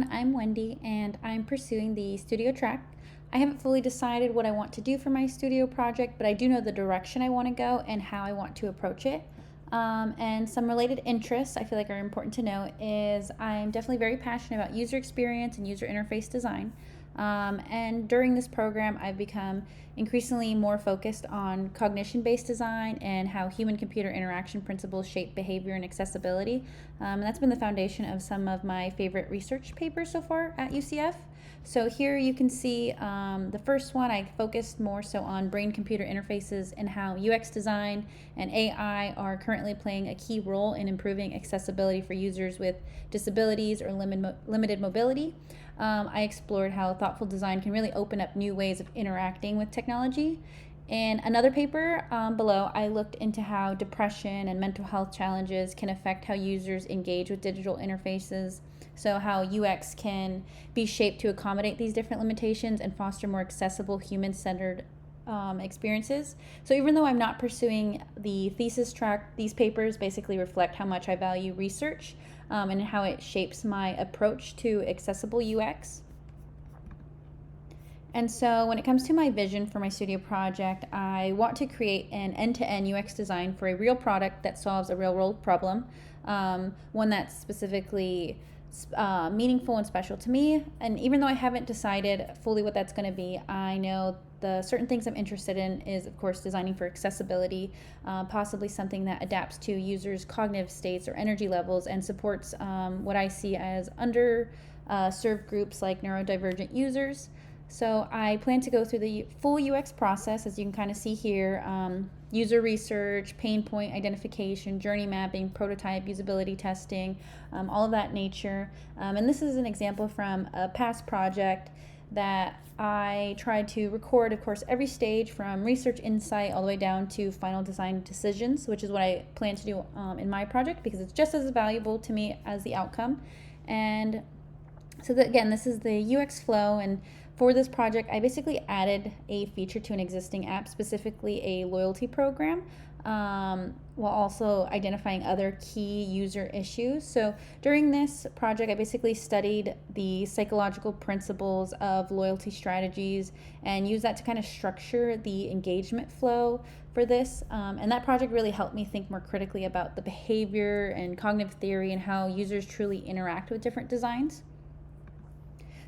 everyone, I'm Wendy and I'm pursuing the studio track. I haven't fully decided what I want to do for my studio project, but I do know the direction I want to go and how I want to approach it. And some related interests I feel like are important to know is I'm definitely very passionate about user experience and user interface design. And during this program, I've become increasingly more focused on cognition-based design and how human-computer interaction principles shape behavior and accessibility. And that's been the foundation of some of my favorite research papers so far at UCF. So here you can see the first one, I focused more so on brain-computer interfaces and how UX design and AI are currently playing a key role in improving accessibility for users with disabilities or limited mobility. I explored how thoughtful design can really open up new ways of interacting with technology. In another paper below, I looked into how depression and mental health challenges can affect how users engage with digital interfaces. So, how UX can be shaped to accommodate these different limitations and foster more accessible, human centered experiences. So, even though I'm not pursuing the thesis track, these papers basically reflect how much I value research and how it shapes my approach to accessible UX. And so when it comes to my vision for my studio project, I want to create an end-to-end UX design for a real product that solves a real-world problem, one that's specifically meaningful and special to me. And even though I haven't decided fully what that's going to be, I know the certain things I'm interested in is, of course, designing for accessibility, possibly something that adapts to users' cognitive states or energy levels and supports what I see as underserved groups like neurodivergent users. So I plan to go through the full UX process, as you can kind of see here, user research, pain point identification, journey mapping, prototype, usability testing, all of that nature. And this is an example from a past project that I tried to record, of course, every stage from research insight all the way down to final design decisions, which is what I plan to do in my project because it's just as valuable to me as the outcome. And so again, this is the UX flow, and for this project, I basically added a feature to an existing app, specifically a loyalty program, while also identifying other key user issues. So during this project, I basically studied the psychological principles of loyalty strategies and used that to kind of structure the engagement flow for this. And that project really helped me think more critically about the behavior and cognitive theory and how users truly interact with different designs.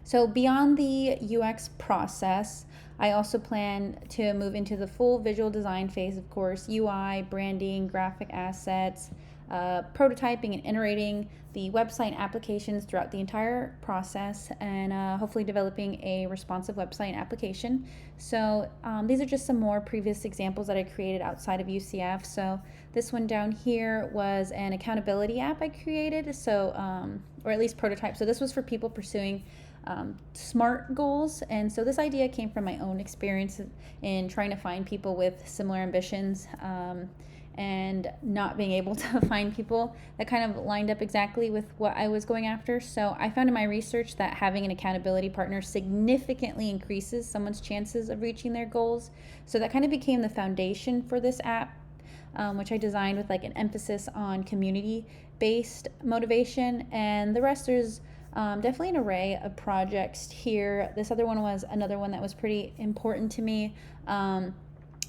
So beyond the UX process, I also plan to move into the full visual design phase, of course, UI, branding, graphic assets, prototyping and iterating the website and applications throughout the entire process, and hopefully developing a responsive website and application. So these are just some more previous examples that I created outside of UCF. So this one down here was an accountability app I created, so or at least prototype. So this was for people pursuing SMART goals, and so this idea came from my own experience in trying to find people with similar ambitions and not being able to find people that kind of lined up exactly with what I was going after. So I found in my research that having an accountability partner significantly increases someone's chances of reaching their goals. So that kind of became the foundation for this app, which I designed with like an emphasis on community-based motivation, and the rest is definitely an array of projects here. This other one was another one that was pretty important to me.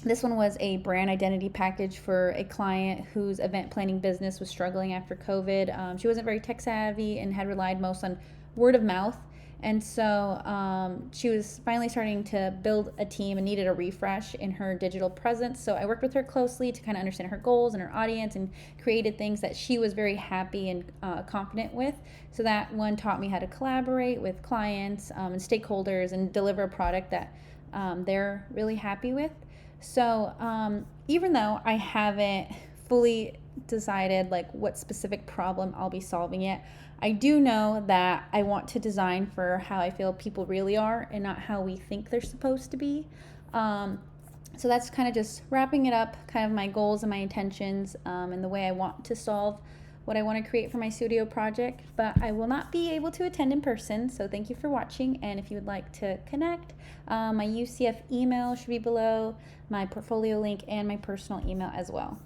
This one was a brand identity package for a client whose event planning business was struggling after COVID. She wasn't very tech savvy and had relied most on word of mouth. And so she was finally starting to build a team and needed a refresh in her digital presence. So I worked with her closely to kind of understand her goals and her audience and created things that she was very happy and confident with. So that one taught me how to collaborate with clients and stakeholders and deliver a product that they're really happy with. So even though I haven't fully decided like what specific problem I'll be solving yet, I do know that I want to design for how I feel people really are and not how we think they're supposed to be. So that's kind of just wrapping it up, kind of my goals and my intentions and the way I want to solve what I want to create for my studio project. But I will not be able to attend in person, so thank you for watching. And if you would like to connect, my UCF email should be below, my portfolio link, and my personal email as well.